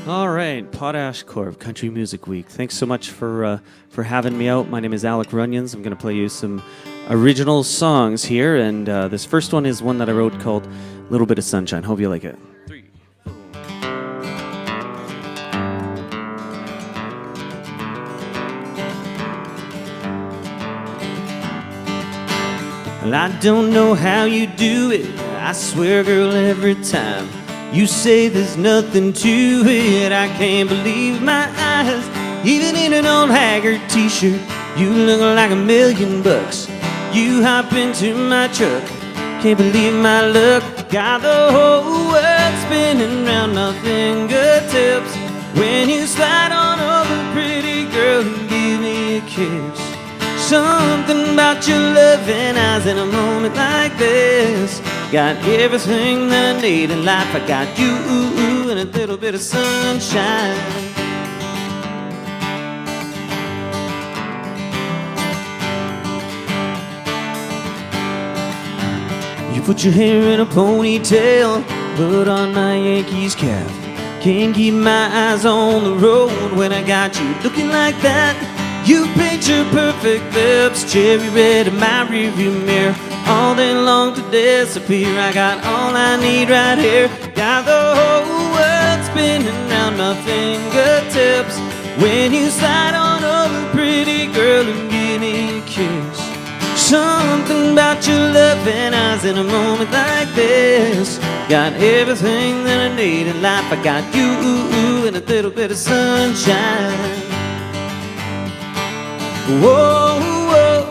All right, PotashCorp Country Music Week. Thanks so much for having me out. My name is Runions. I'm going to play you some original songs here, and this first one is one that I wrote called "Little Bit of Sunshine." Hope you like it. 3, 4. Well, I don't know how you do it. I swear, girl, every time you say there's nothing to it, I can't believe my eyes. Even in an old haggard t-shirt, you look like $1,000,000. You hop into my truck, can't believe my luck. Got the whole world spinning round my fingertips when you slide on over, pretty girl, and give me a kiss. Something about your loving eyes in a moment like this. Got everything that I need in life. I got you and a little bit of sunshine. You put your hair in a ponytail, put on my Yankees cap. Can't keep my eyes on the road when I got you looking like that. You paint your perfect lips cherry red in my rearview mirror. All day long to disappear, I got all I need right here. Got the whole world spinning round my fingertips when you slide on over, pretty girl, and give me a kiss. Something about your loving eyes in a moment like this. Got everything that I need in life. I got you and a little bit of sunshine. Whoa, whoa.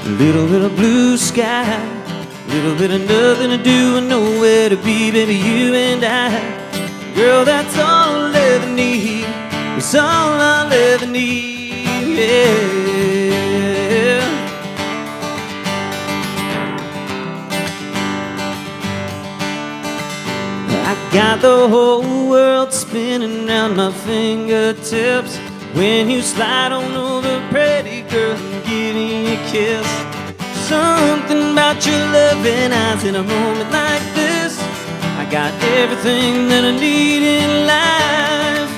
A little bit of blue sky, a little bit of nothing to do and nowhere to be, baby, you and I. Girl, that's all I'll ever need. It's all I'll ever need, yeah. I got the whole world spinning round my fingertips when you slide on over, pretty girl, and give me a kiss. Something about your loving eyes in a moment like this. I got everything that I need in life.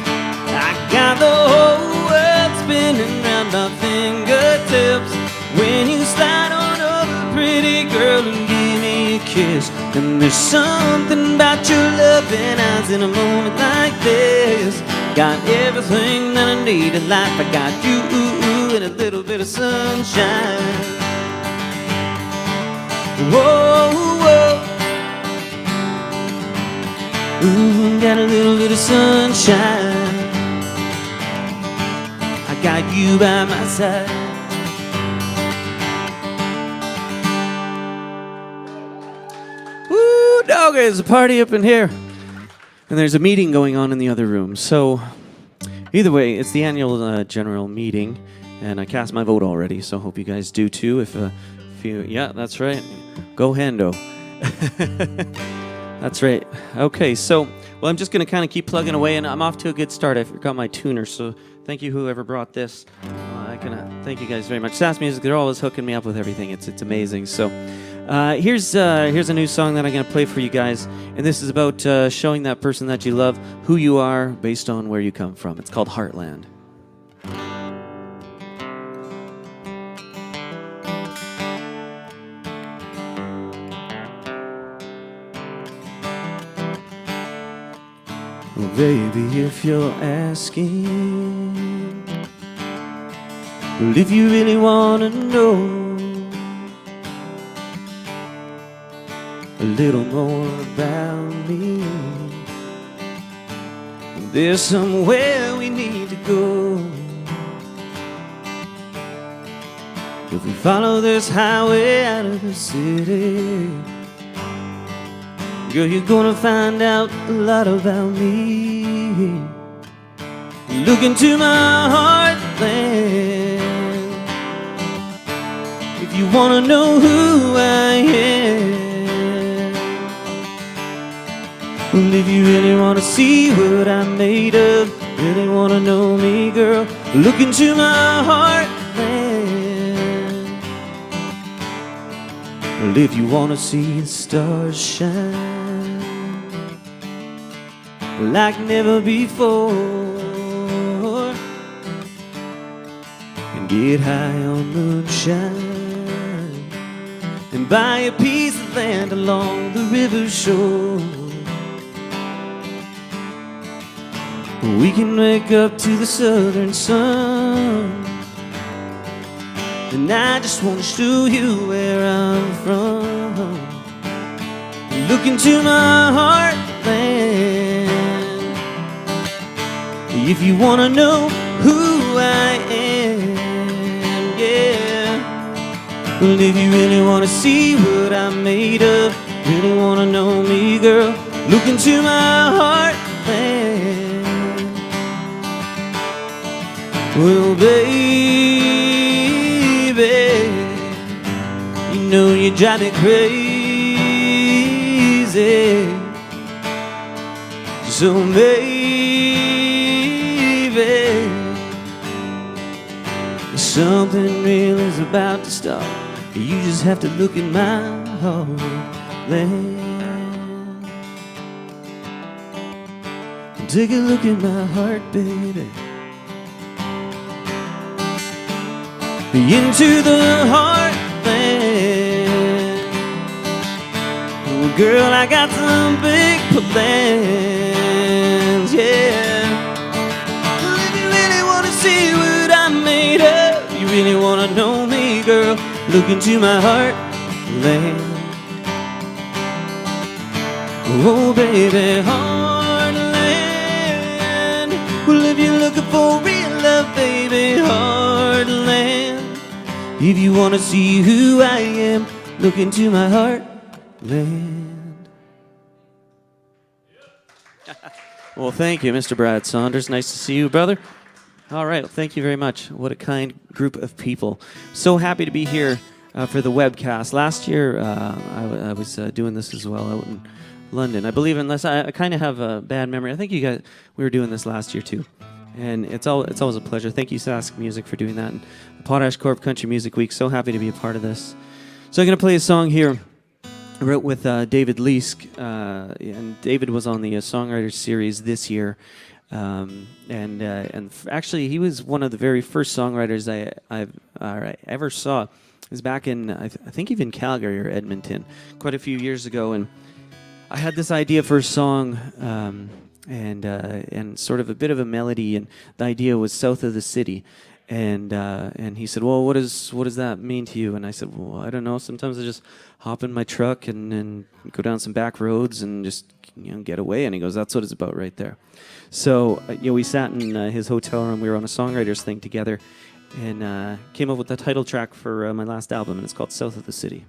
I got the whole world spinning round my fingertips when you slide on over, pretty girl, and give me a kiss. And there's something about your loving eyes in a moment like this. Got everything that I need in life. I got you and a little bit of sunshine. Whoa, whoa. Ooh, got a little bit of sunshine. I got you by my side. Woo, dog, there's a party up in here. And there's a meeting going on in the other room. So either way, it's the annual general meeting, and I cast my vote already, so I hope you guys do too. If you, yeah, that's right. Go Hendo. That's right. Okay, so, well, I'm just going to kind of keep plugging away, and I'm off to a good start. I forgot my tuner, so thank you whoever brought this. Thank you guys very much. SaskMusic, they're always hooking me up with everything. It's amazing. So here's a new song that I'm going to play for you guys, and this is about showing that person that you love who you are based on where you come from. It's called Heartland. Well, baby, if you're asking, well, if you really want to know a little more about me, there's somewhere we need to go. If we follow this highway out of the city, girl, you're gonna find out a lot about me. Look into my heartland if you wanna know who I am. Well, if you really wanna see what I'm made of, really wanna know me, girl, look into my heartland. Well, if you wanna see the stars shine, like never before, and get high on moonshine, and buy a piece of land along the river shore. We can wake up to the southern sun, and I just want to show you where I'm from. Look into my heartland if you want to know who I am, yeah. Well, if you really want to see what I'm made of, really want to know me, girl, look into my heartland. Well, baby, you know you drive me crazy. So maybe something real is about to start. You just have to look in my heartland. Take a look at my heart, baby. Into the heartland. Oh, girl, I got some big plans, yeah. Well, if you really want to see what I'm made of, you really want to know me, girl, look into my heartland. Oh, baby, heartland. Well, if you're looking for real love, baby, heartland. If you want to see who I am, look into my heartland. Well, thank you, Mr. Brad Saunders. Nice to see you, brother. All right, well, thank you very much. What a kind group of people. So happy to be here for the webcast. Last year, I was doing this as well out in London. I believe, unless I kind of have a bad memory, I think we were doing this last year too. And it's always a pleasure. Thank you, SaskMusic, for doing that. And PotashCorp Country Music Week, so happy to be a part of this. So I'm going to play a song here I wrote with David Leask. And David was on the Songwriters Series this year. And actually, he was one of the very first songwriters I ever saw. It was back in, I think even Calgary or Edmonton, quite a few years ago. And I had this idea for a song, and sort of a bit of a melody, and the idea was south of the city. And he said, well, what does that mean to you? And I said, well, I don't know. Sometimes I just hop in my truck and go down some back roads and just get away. And he goes, that's what it's about right there. So we sat in his hotel room. We were on a songwriters thing together, and came up with the title track for my last album, and it's called South of the City.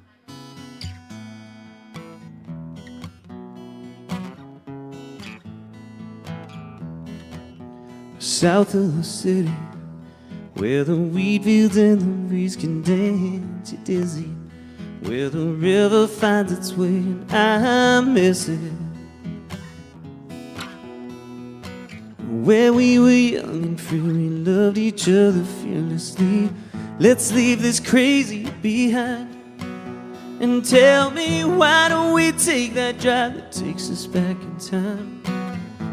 South of the city, where the wheat fields and the breeze can dance you dizzy, where the river finds its way and I miss it, where we were young and free, we loved each other fearlessly. Let's leave this crazy behind, and tell me, why don't we take that drive that takes us back in time?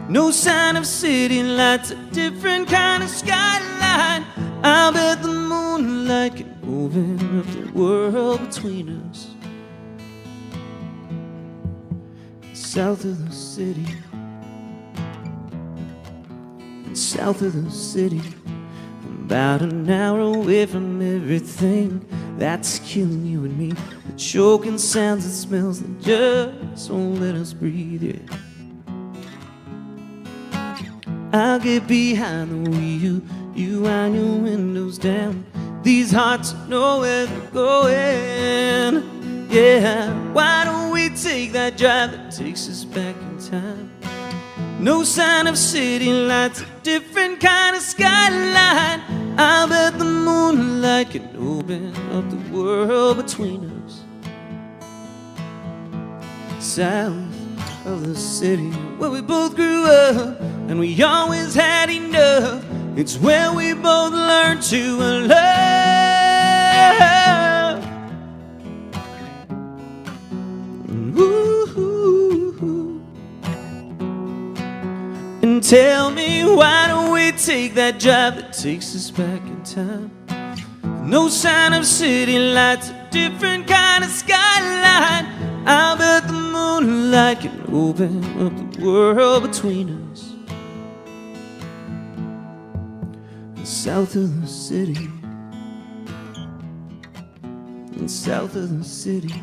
No sign of city lights, a different kind of skyline. I bet the moonlight can open up the world between us. South of the city, and south of the city, I'm about an hour away from everything that's killing you and me. The choking sounds and smells that just won't let us breathe, yeah. I'll get behind the wheel, you wind your windows down. These hearts know where they're going, yeah. Why don't we take that drive that takes us back in time? No sign of city lights, a different kind of skyline. I bet the moonlight can open up the world between us. South of the city, where we both grew up, and we always had enough. It's where we both learned to love. Ooh. tell me, why don't we take that drive that takes us back in time? No sign of city lights, a different kind of skyline. I bet the moonlight can open up the world between us. South of the city, and south of the city.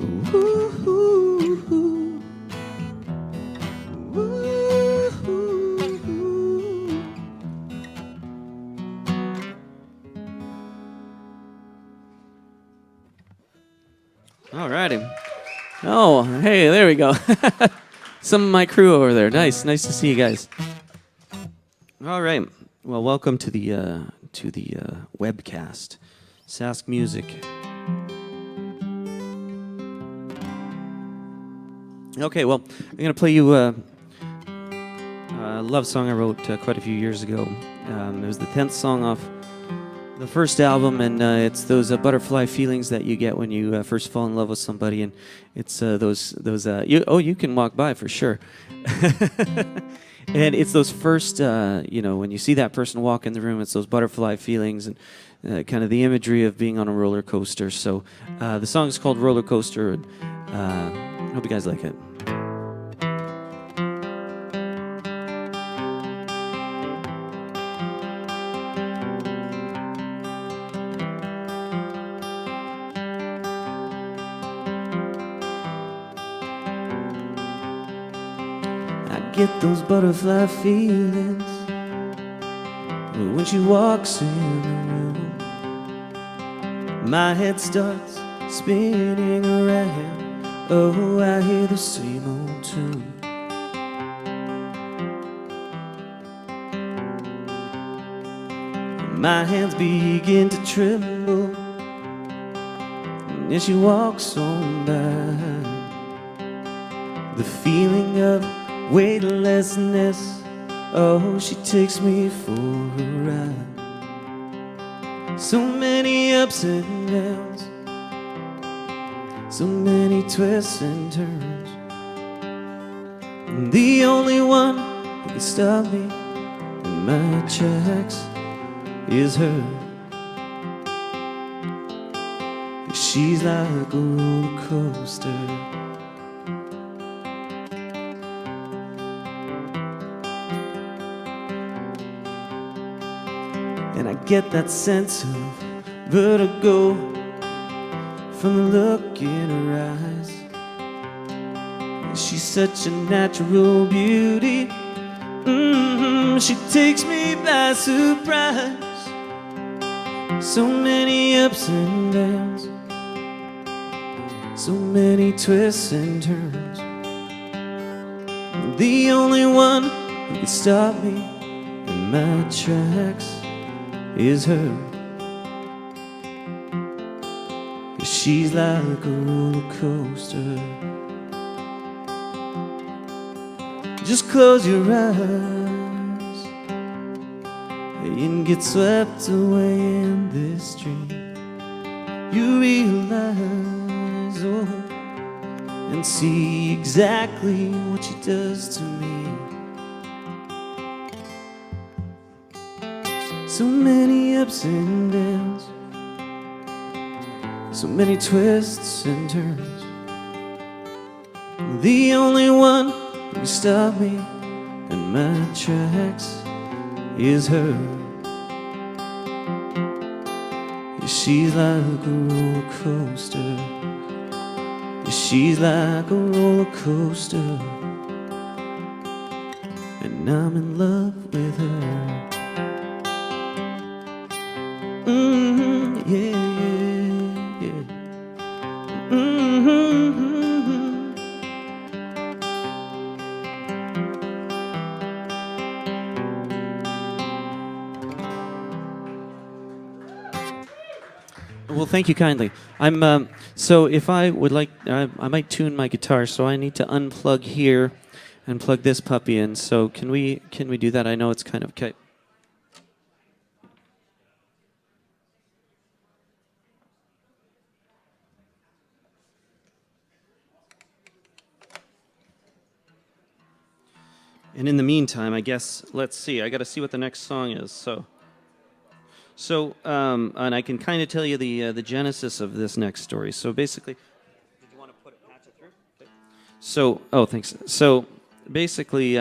Ooh, ooh, ooh. All righty. Oh, hey, there we go. Some of my crew over there. Nice to see you guys. All right. Well, welcome to the webcast, SaskMusic. Okay, well, I'm going to play you a love song I wrote quite a few years ago. It was the 10th song off the first album, and it's those butterfly feelings that you get when you first fall in love with somebody, and it's you can walk by for sure. And it's those first, when you see that person walk in the room, it's those butterfly feelings and kind of the imagery of being on a roller coaster. So the song is called Rollercoaster, and I hope you guys like it. Get those butterfly feelings when she walks in the room. My head starts spinning around. Oh, I hear the same old tune. My hands begin to tremble as she walks on by. The feeling of weightlessness, oh, she takes me for a ride. So many ups and downs, so many twists and turns, and the only one who can stop me in my tracks is her. She's like a roller coaster. And I get that sense of vertigo from the look in her eyes. And she's such a natural beauty. She takes me by surprise. So many ups and downs, so many twists and turns. The only one who can stop me in my tracks is her. She's like a roller coaster. Just close your eyes and get swept away in this dream. You realize, oh, and see exactly what she does to me. So many ups and downs, so many twists and turns. The only one who can stop me in my tracks is her. She's like a roller coaster. She's like a roller coaster, and I'm in love with her. Yeah, yeah, yeah. Well, thank you kindly. So if I would like, I might tune my guitar, so I need to unplug here and plug this puppy in. So can we do that? I know it's kind of okay. And in the meantime, I guess, let's see. I got to see what the next song is. So, and I can kind of tell you the genesis of this next story. So basically, did you want to patch it through? Okay. So, thanks. So basically,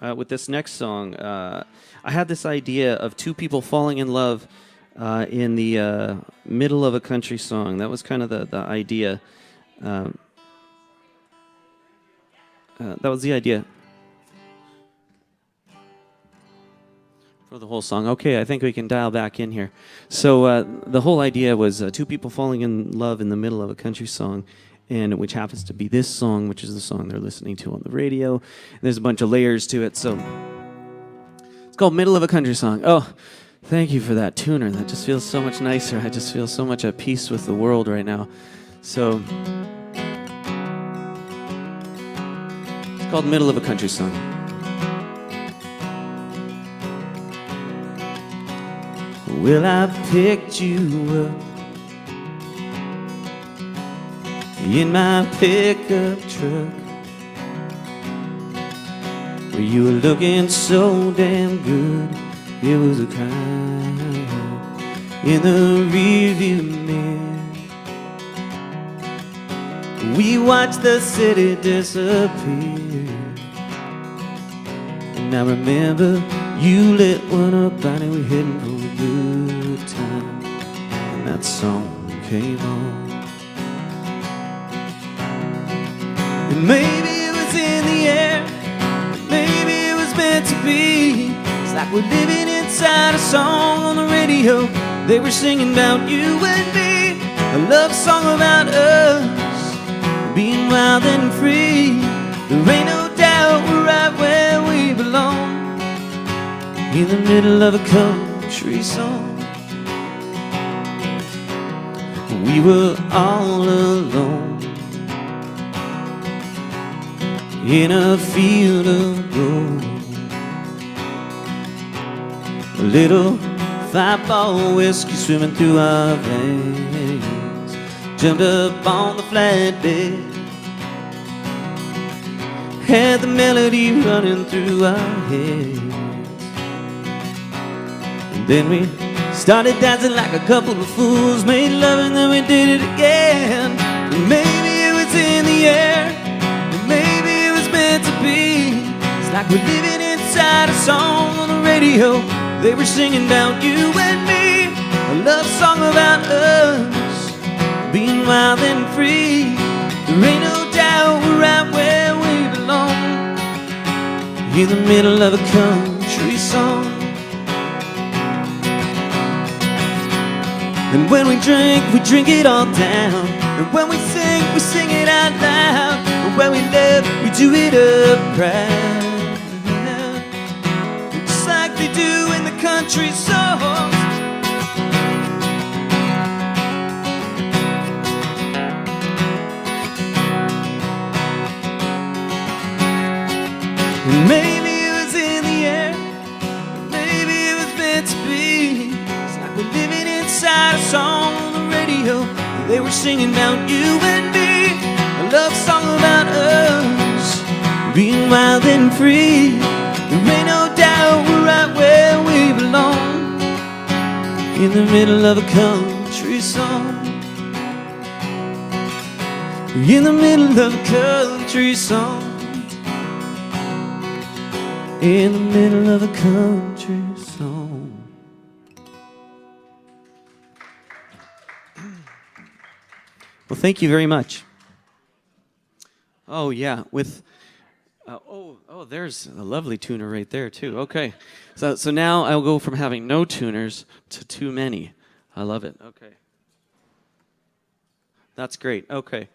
with this next song, I had this idea of two people falling in love in the middle of a country song. That was kind of the idea. That was the idea for the whole song. Okay, I think we can dial back in here. So the whole idea was two people falling in love in the middle of a country song, and which happens to be this song, which is the song they're listening to on the radio. And there's a bunch of layers to it, so it's called Middle of a Country Song. Oh, thank you for that tuner. That just feels so much nicer. I just feel so much at peace with the world right now. So called Middle of a Country Song. Well, I picked you up in my pickup truck, where you were looking so damn good. It was a crime in the rearview mirror. We watched the city disappear, and I remember you lit one up and we were heading for a good time, and that song came on. And maybe it was in the air, maybe it was meant to be. It's like we're living inside a song on the radio. They were singing about you and me, a love song about us being wild and free. There ain't no doubt we're right where we belong, in the middle of a country song. We were all alone in a field of gold. A little 5-ball whiskey swimming through our veins, jumped up on the flatbed, had the melody running through our heads. And then we started dancing like a couple of fools, made love and then we did it again. And maybe it was in the air, and maybe it was meant to be. It's like we're living inside a song on the radio. They were singing about you and me, a love song about us being wild and free. There ain't no doubt we're right where we belong, in the middle of a country song. And when we drink it all down, and when we sing it out loud. And when we love, we do it upright, just like they do in the country songs. Maybe it was in the air, maybe it was meant to be. It's like we're living inside a song on the radio. They were singing about you and me, a love song about us being wild and free. There ain't no doubt we're right where we belong, in the middle of a country song. In the middle of a country song. In the middle of a country song. Well, thank you very much. Oh yeah, with there's a lovely tuner right there too. Okay, so now I'll go from having no tuners to too many. I love it. Okay, that's great. Okay,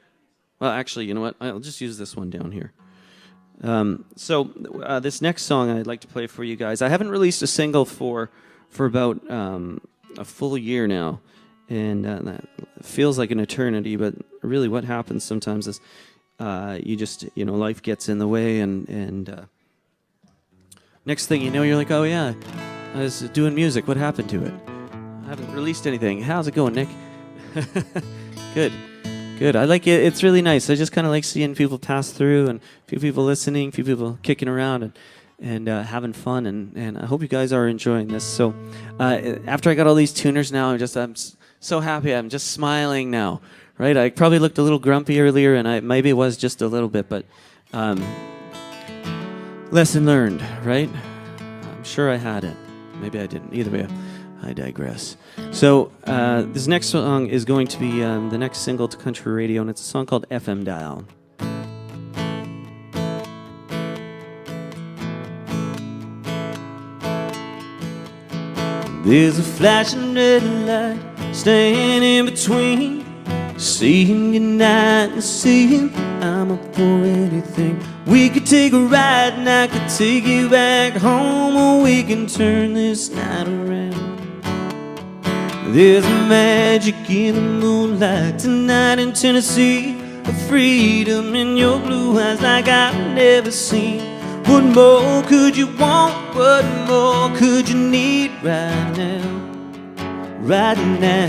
well actually, you know what? I'll just use this one down here. This next song I'd like to play for you guys. I haven't released a single for about a full year now, and that feels like an eternity. But really, what happens sometimes is life gets in the way, and next thing you know, you're like, oh yeah, I was doing music. What happened to it? I haven't released anything. How's it going, Nick? Good. Good. I like it. It's really nice. I just kind of like seeing people pass through and a few people listening, a few people kicking around and having fun. And I hope you guys are enjoying this. So after I got all these tuners now, I'm so happy. I'm just smiling now, right? I probably looked a little grumpy earlier, and maybe it was just a little bit, but lesson learned, right? I'm sure I had it. Maybe I didn't. Either way, I digress. So this next song is going to be the next single to country radio, and it's a song called FM Dial. There's a flashing red light staying in between seeing goodnight and seeing I'm up for anything. We could take a ride and I could take you back home, or we can turn this night around. There's magic in the moonlight tonight in Tennessee, a freedom in your blue eyes like I've never seen. What more could you want? What more could you need right now? Right now.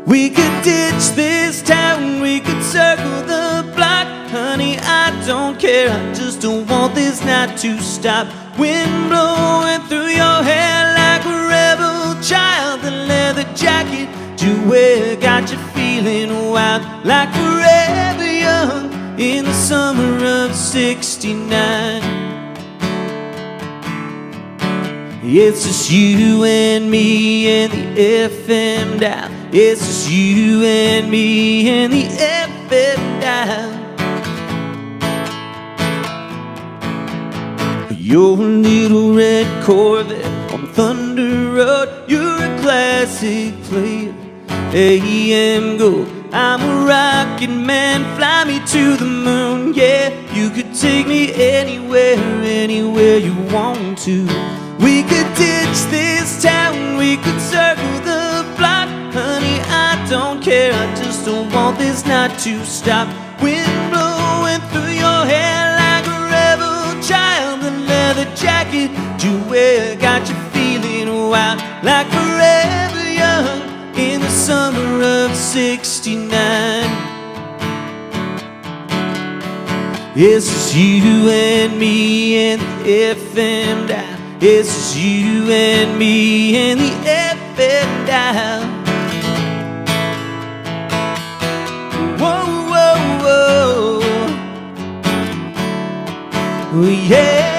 We could ditch this town, we could circle the block. Honey, I don't care, I just don't want this night to stop. Wind blowing through your hair like a rebel child. The leather jacket you wear got you feeling wild, like forever young in the summer of '69. It's just you and me and the FM dial. It's just you and me and the FM dial. Your little red Corvette on Thunder Road, you're a classic player. AM gold, I'm a rocket man, fly me to the moon. Yeah, you could take me anywhere, anywhere you want to. We could ditch this town, we could circle the block. Honey, I don't care, I just don't want this night to stop. Wind blowing through your hair like a rebel child. The leather jacket you wear got you feeling wild, like forever young in the summer of '69. It's just you and me and the FM dial. It's just you and me and the FM dial. Whoa, whoa, whoa. Yeah.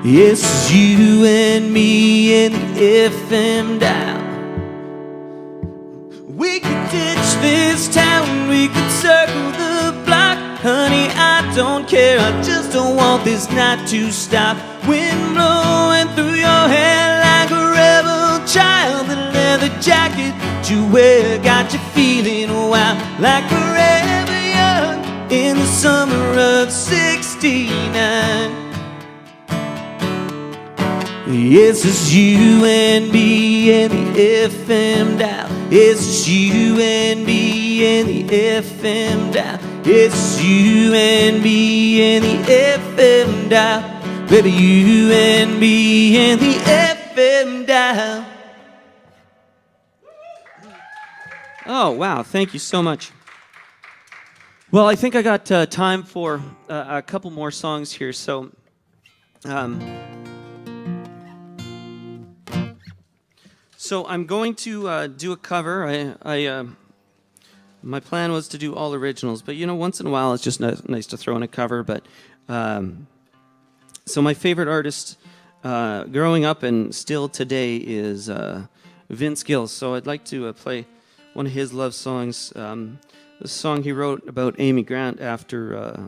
It's just you and me and the FM dial. We could ditch this town, we could circle the block. Honey, I don't care, I just don't want this night to stop. Wind blowing through your hair like a rebel child. The leather jacket you wear got you feeling wild, like forever young in the summer of '69. It's just you and me and the FM dial. It's just you and me and the FM dial. It's just you and me and the FM dial. Baby, you and me and the FM dial. Oh, wow. Thank you so much. Well, I think I got time for a couple more songs here. So, So I'm going to do a cover. My plan was to do all originals, but you know, once in a while it's just nice to throw in a cover. But so my favorite artist growing up and still today is Vince Gill. So I'd like to play one of his love songs. The song he wrote about Amy Grant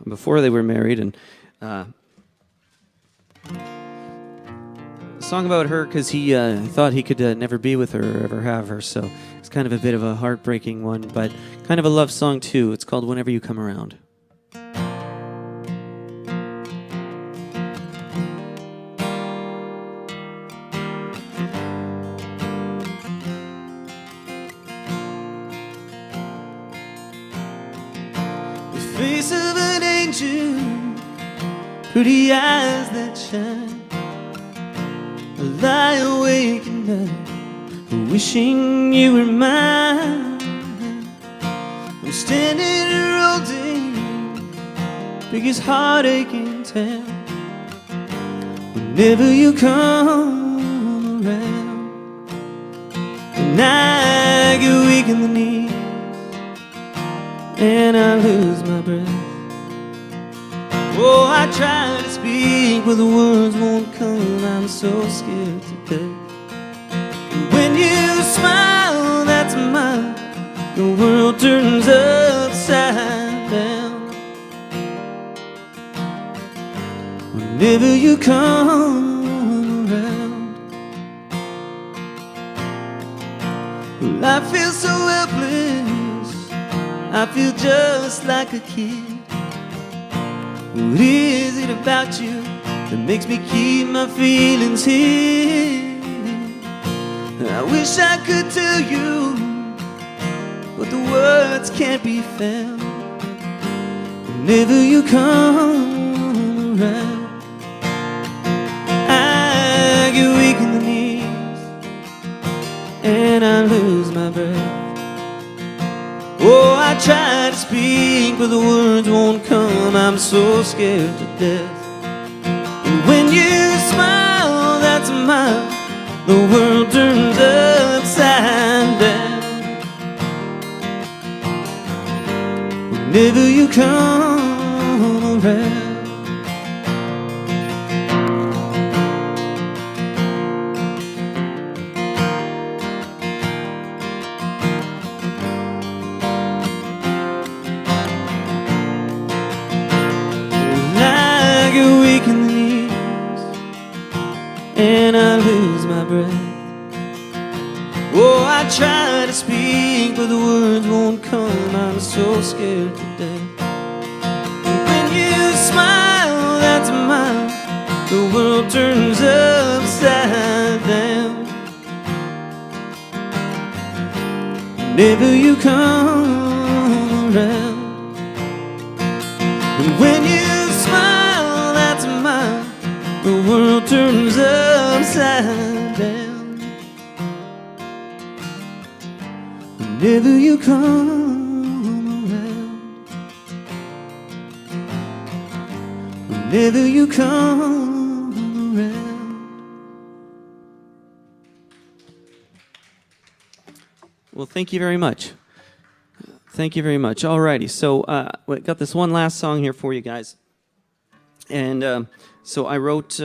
before they were married, and song about her because he thought he could never be with her or ever have her, so it's kind of a bit of a heartbreaking one, but kind of a love song too. It's called Whenever You Come Around. The face of an angel, pretty eyes that shine, I lie awake at night, wishing you were mine. I'm standing here holding biggest heartache in town. Whenever you come around, and I get weak in the knees, and I lose my breath. Oh, I try to speak, but the words won't come. I'm so scared to death. And when you smile, that's a mile. The world turns upside down. Whenever you come around, well, I feel so helpless. I feel just like a kid. What is it about you that makes me keep my feelings hid? I wish I could tell you, but the words can't be found. Whenever you come around, I get weak in the knees, and I lose my breath. Oh, I try to speak, but the words won't come. I'm so scared to death. And when you smile, that's a mile. The world turns upside down. Whenever you come around. And I lose my breath. Oh, I try to speak, but the words won't come. I'm so scared to death. When you smile, that's a mile. The world turns upside down. Whenever you come around, and when you smile, that's a mile. The world turns upside down. Whenever you come around, whenever you come around. Well, thank you very much. Thank you very much. Alrighty, so we got this one last song here for you guys, and. So I wrote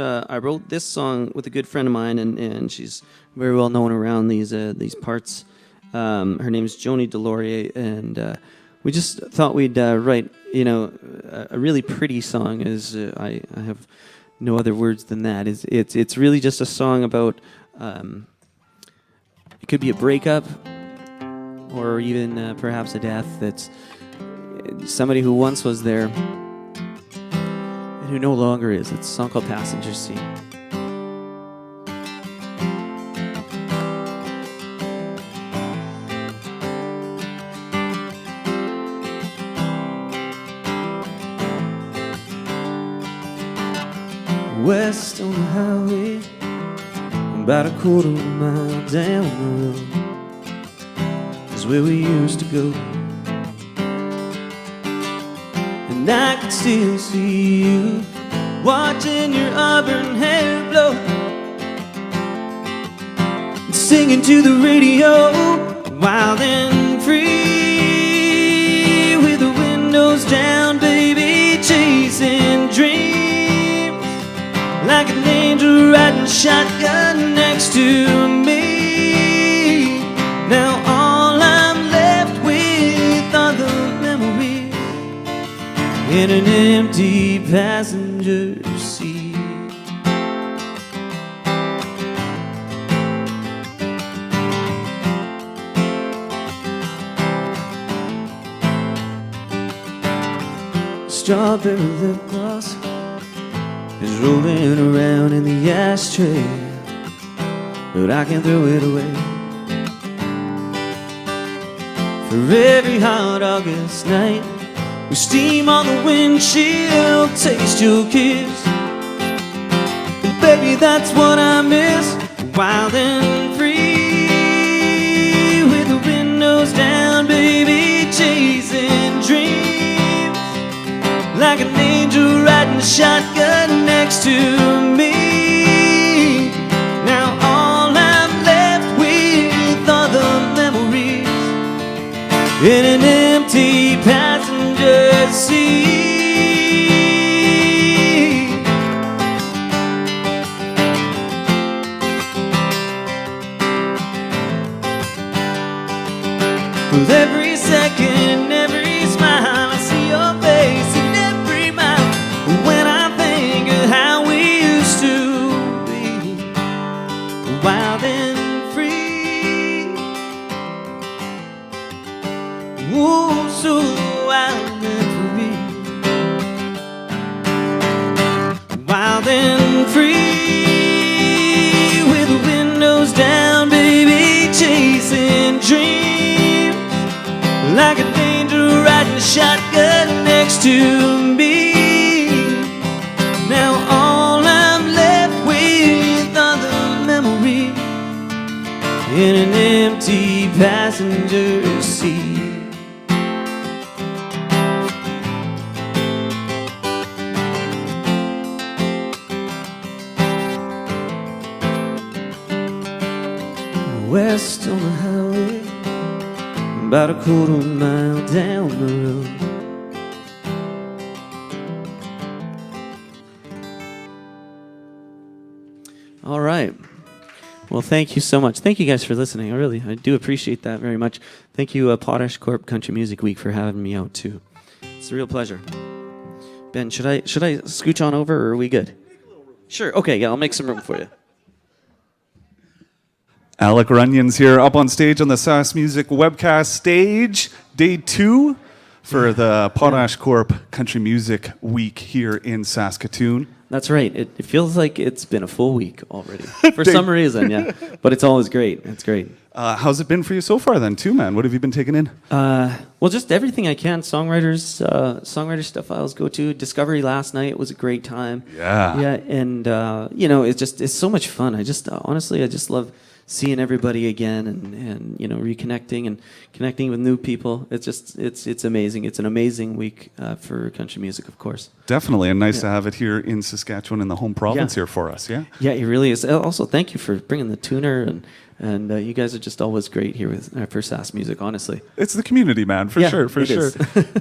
this song with a good friend of mine, and she's very well known around these parts. Her name is Joni Delorier, and we just thought we'd write, a really pretty song. As I have no other words than that. It's really just a song about it could be a breakup, or even perhaps a death. That's somebody who once was there, who no longer is. It's a song called Passenger Seat. West on the highway, about a quarter of a mile down the road, is where we used to go. And I can still see you watching your auburn hair blow, and singing to the radio, wild and free, with the windows down, baby, chasing dreams, like an angel riding shotgun next to me. Now all I'm left with are the memories in an empty passenger seat. Strawberry lip gloss is rolling around in the ashtray, but I can't throw it away. For every hot August night, we steam on the windshield, taste your kiss, and baby, that's what I miss. wild and free, with the windows down, baby, chasing dreams, like an angel riding shotgun next to me. Now all I'm left with are the memories in an empty passenger seat. With every second, every smile, I see your face in every mile. When I think of how we used to be, wild and free, oh, so wild and free, wild and free, with the windows down, baby, chasing dreams, like an angel riding a shotgun next to me. Now all I'm left with are the memories in an empty passenger seat. West on the highway, about a quarter mile down the road. All right. Well, thank you so much. Thank you guys for listening. I do appreciate that very much. Thank you, PotashCorp Country Music Week, for having me out too. It's a real pleasure. Ben, should I scooch on over, or are we good? Sure. Okay. Yeah, I'll make some room for you. Alec Runions here, up on stage on the SaskMusic webcast stage, day 2 for the PotashCorp Country Music Week here in Saskatoon. That's right. It feels like it's been a full week already. For some reason, yeah. But it's always great. It's great. How's it been for you so far then, too, man? What have you been taking in? Well, just everything I can. Songwriter stuff I always go to. Discovery last night was a great time. Yeah. Yeah, and, it's so much fun. Honestly, I just love seeing everybody again and reconnecting and connecting with new people. It's amazing. It's an amazing week for country music, of course. Definitely, and nice to have it here in Saskatchewan in the home province here for us. Yeah. Yeah, it really is. Also, thank you for bringing the tuner, and you guys are just always great here for SaskMusic, honestly. It's the community, man, for sure.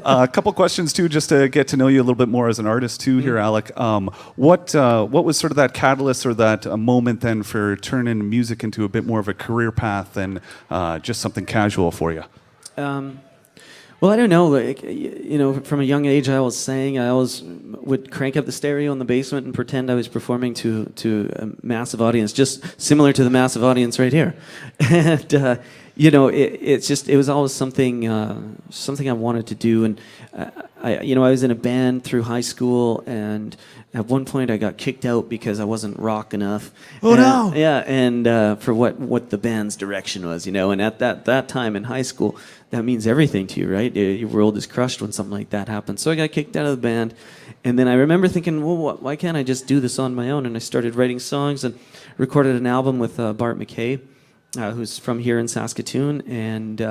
A couple questions, too, just to get to know you a little bit more as an artist, too, here, Alec. What was sort of that catalyst or that moment, then, for turning music into a bit more of a career path than just something casual for you? Well, I don't know. From a young age, I always would crank up the stereo in the basement and pretend I was performing to a massive audience, just similar to the massive audience right here. And it was always something I wanted to do. And I was in a band through high school, and at one point I got kicked out because I wasn't rock enough. Oh, no! Yeah, and for what the band's direction was, and at that time in high school, that means everything to you, right? Your world is crushed when something like that happens. So I got kicked out of the band, and then I remember thinking, well, why can't I just do this on my own? And I started writing songs and recorded an album with Bart McKay, who's from here in Saskatoon, and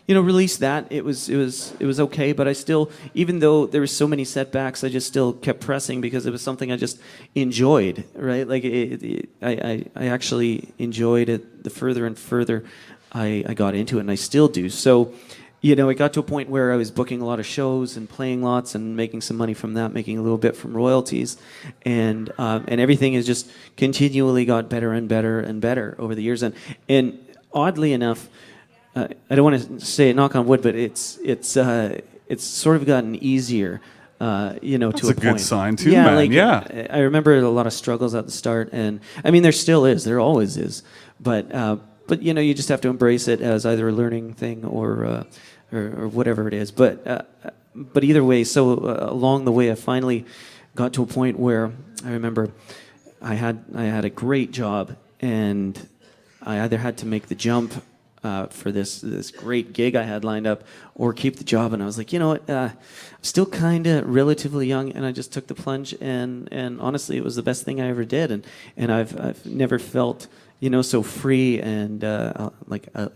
released that. It was okay, but I still, even though there were so many setbacks, I just still kept pressing because it was something I just enjoyed, right? Like I actually enjoyed it the further and further I got into it, and I still do. So, it got to a point where I was booking a lot of shows and playing lots and making some money from that, making a little bit from royalties, and everything has just continually got better and better and better over the years. And oddly enough, I don't want to say knock on wood, but it's sort of gotten easier. That's to a point. That's a good sign too, man. I remember a lot of struggles at the start, and I mean there still is, there always is, but you just have to embrace it as either a learning thing or whatever it is. But either way, so along the way, I finally got to a point where I remember I had a great job, and I either had to make the jump for this great gig I had lined up, or keep the job. And I was like, you know what, I'm still kind of relatively young, and I just took the plunge, and honestly, it was the best thing I ever did, and I've never felt so free and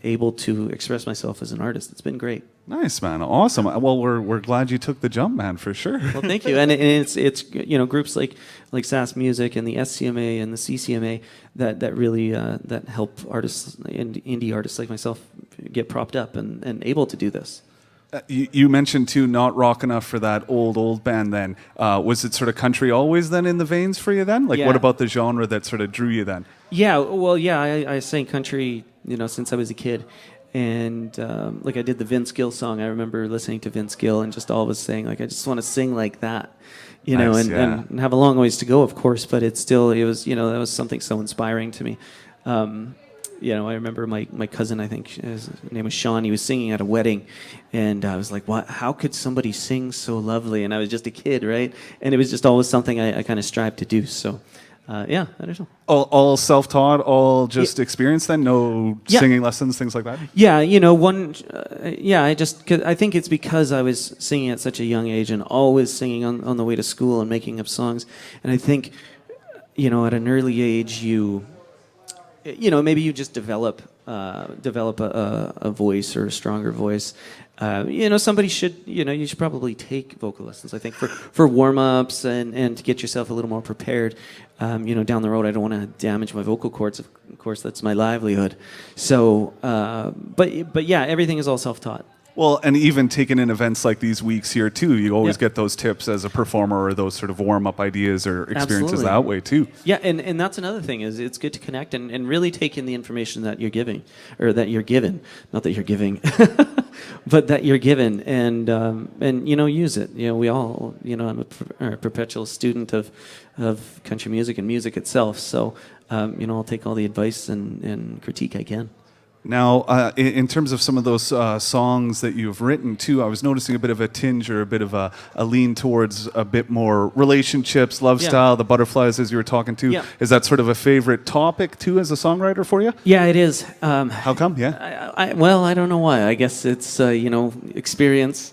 able to express myself as an artist. It's been great. Nice, man. Awesome. Well, we're glad you took the jump, man, for sure. Well, thank you. And it's groups like SaskMusic and the SCMA and the CCMA that really that help artists and indie artists like myself get propped up and able to do this. You mentioned too, not rock enough for that old band. Then was it sort of country always then in the veins for you then? Like, Yeah. what about the genre that sort of drew you then? Yeah, well, yeah, I sang country, since I was a kid. And I did the Vince Gill song. I remember listening to Vince Gill and just always saying, I just want to sing like that, Nice, and have a long ways to go, of course, but it was, that was something so inspiring to me. I remember my cousin, I think his name was Sean, he was singing at a wedding, and I was like, what? How could somebody sing so lovely? And I was just a kid, right? And it was just always something I kind of strived to do, so... I don't know. All self-taught, all just experience then? No singing lessons, things like that? Yeah, I think it's because I was singing at such a young age and always singing on the way to school and making up songs. And I think, at an early age, maybe you just develop a voice or a stronger voice. Somebody should, you should probably take vocal lessons, I think, for warm-ups and to get yourself a little more prepared. Down the road, I don't want to damage my vocal cords. Of course, that's my livelihood. So, but yeah, everything is all self-taught. Well, and even taking in events like these weeks here too, you always get those tips as a performer or those sort of warm-up ideas or experiences Absolutely. that way too. Yeah, and that's another thing, is it's good to connect and really take in the information that you're giving, or that you're given. Not that you're giving, but that you're given, and use it. We all, I'm a perpetual student of country music and music itself, so I'll take all the advice and critique I can. Now, in terms of some of those songs that you've written too, I was noticing a bit of a tinge or a bit of a lean towards a bit more relationships, love style, the butterflies as you were talking to. Yeah. Is that sort of a favorite topic too as a songwriter for you? Yeah, it is. How come? Yeah. I don't know why. I guess it's, experience.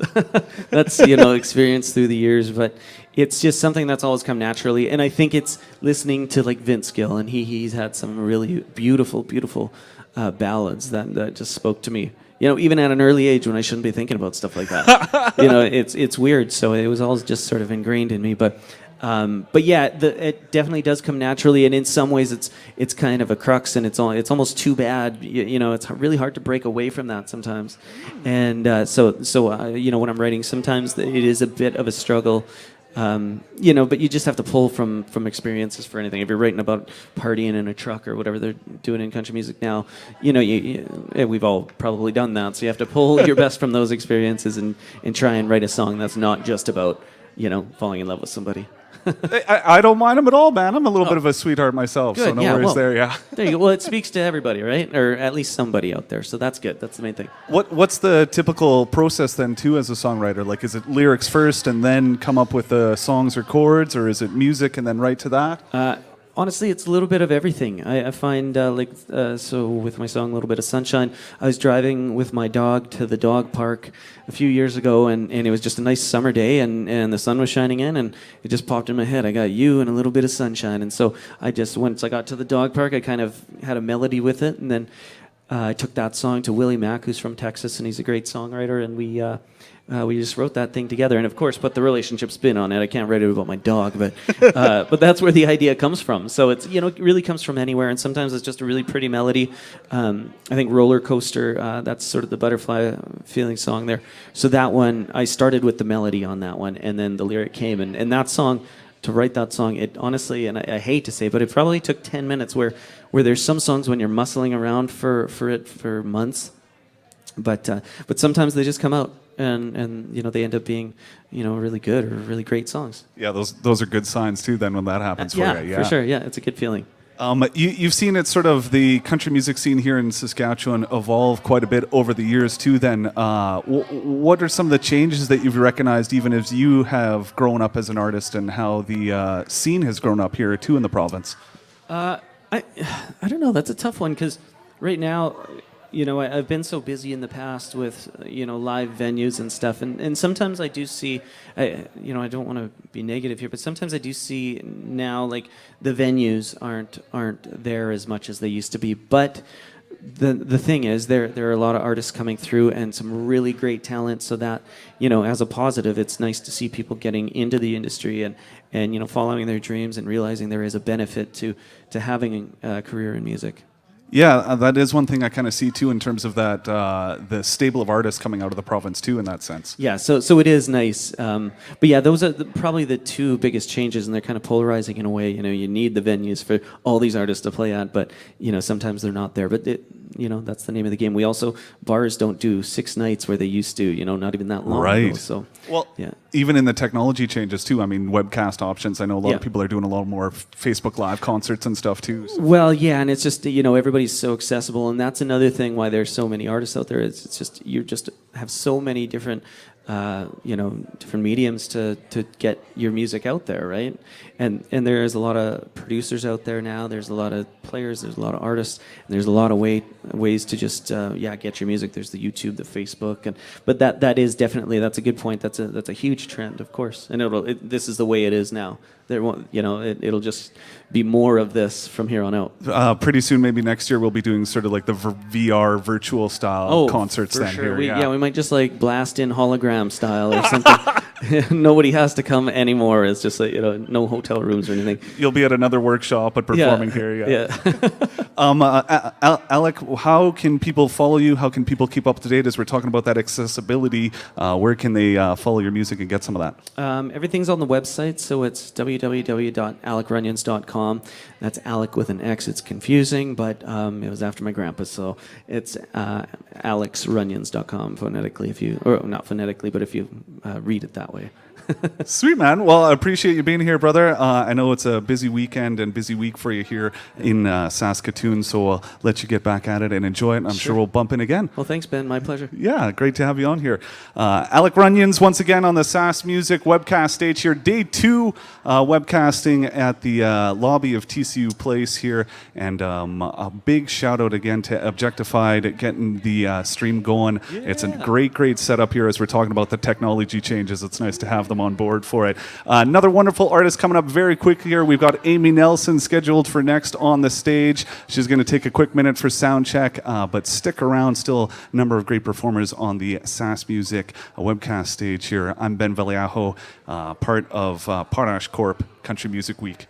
That's, experience through the years, but it's just something that's always come naturally. And I think it's listening to Vince Gill, and he's had some really beautiful ballads that just spoke to me. Even at an early age when I shouldn't be thinking about stuff like that. It's weird. So it was all just sort of ingrained in me. But yeah, it definitely does come naturally. And in some ways, it's kind of a crux, and it's almost too bad. It's really hard to break away from that sometimes. And so when I'm writing, sometimes it is a bit of a struggle. But you just have to pull from experiences for anything. If you're writing about partying in a truck or whatever they're doing in country music now, we've all probably done that. So you have to pull your best from those experiences and try and write a song that's not just about, falling in love with somebody. I don't mind them at all, man. I'm a little bit of a sweetheart myself, Good. so no worries there. Yeah. There you go. Well, it speaks to everybody, right? Or at least somebody out there. So that's good. That's the main thing. What's the typical process then too as a songwriter? Like, is it lyrics first and then come up with the songs or chords, or is it music and then write to that? Honestly, it's a little bit of everything. I find, so with my song, A Little Bit of Sunshine, I was driving with my dog to the dog park a few years ago, and it was just a nice summer day, and the sun was shining in, and it just popped in my head. I got you and a little bit of sunshine. And so once I got to the dog park, I kind of had a melody with it, and then I took that song to Willie Mack, who's from Texas, and he's a great songwriter, and we just wrote that thing together, and of course put the relationship spin on it. I can't write it about my dog, but that's where the idea comes from. So it's it really comes from anywhere, and sometimes it's just a really pretty melody. I think Rollercoaster, that's sort of the butterfly feeling song there. So that one, I started with the melody on that one, and then the lyric came, and that song. To write that song, it honestly, and I hate to say it, but it probably took 10 minutes. Where there's some songs when you're muscling around for months, but sometimes they just come out. And they end up being, really good or really great songs. Yeah, those are good signs too. Then when that happens for you, for sure. Yeah, it's a good feeling. You've seen it sort of the country music scene here in Saskatchewan evolve quite a bit over the years too. Then, what are some of the changes that you've recognized, even as you have grown up as an artist, and how the scene has grown up here too in the province? I don't know. That's a tough one because right now, I've been so busy in the past with, live venues and stuff, and sometimes I do see, I don't want to be negative here, but sometimes I do see now, like, the venues aren't there as much as they used to be, but the thing is, there are a lot of artists coming through and some really great talent, so that, as a positive, it's nice to see people getting into the industry and following their dreams and realizing there is a benefit to having a career in music. Yeah, that is one thing I kind of see too in terms of that the stable of artists coming out of the province too in that sense. Yeah, so it is nice. But yeah, those are probably the two biggest changes, and they're kind of polarizing in a way. You need the venues for all these artists to play at, but sometimes they're not there. But that's the name of the game. We also, bars don't do 6 nights where they used to. Not even that long ago. So yeah. Even in the technology changes too. I mean, webcast options. I know a lot of people are doing a lot more Facebook Live concerts and stuff too. So. Well, yeah, and it's just everybody's so accessible, and that's another thing why there's so many artists out there. It's just you just have so many different different mediums to get your music out there, right? And there's a lot of producers out there now. There's a lot of players. There's a lot of artists. And there's a lot of ways to just get your music. There's the YouTube, the Facebook, but that is definitely, that's a good point. That's a huge trend, of course. And this is the way it is now. There won't, it'll just be more of this from here on out. Pretty soon, maybe next year, we'll be doing sort of like the VR virtual style concerts. For then sure. here. We might just like blast in hologram style or something. Nobody has to come anymore. It's just like, no hotel rooms or anything. You'll be at another workshop, but performing here. Yeah. Alec, how can people follow you? How can people keep up to date as we're talking about that accessibility? Where can they follow your music and get some of that? Everything's on the website, so it's www.alecrunions.com. That's Alec with an X. It's confusing, but it was after my grandpa, so it's alexrunions.com phonetically, or not phonetically, but if you read it that way. Sweet, man. Well, I appreciate you being here, brother. I know it's a busy weekend and busy week for you here in Saskatoon, so I'll let you get back at it and enjoy it. I'm sure we'll bump in again. Well, thanks, Ben. My pleasure. Yeah, great to have you on here. Alec Runions, once again on the SaskMusic webcast stage here. Day 2 webcasting at the lobby of TCU Place here. And a big shout out again to Objectified getting the stream going. Yeah. It's a great setup here as we're talking about the technology changes. It's nice to have them on board for it. Another wonderful artist coming up very quick here. We've got Amy Nelson scheduled for next on the stage. She's going to take a quick minute for sound check, but stick around. Still a number of great performers on the SaskMusic webcast stage here. I'm Ben Valiaho, part of PotashCorp Country Music Week.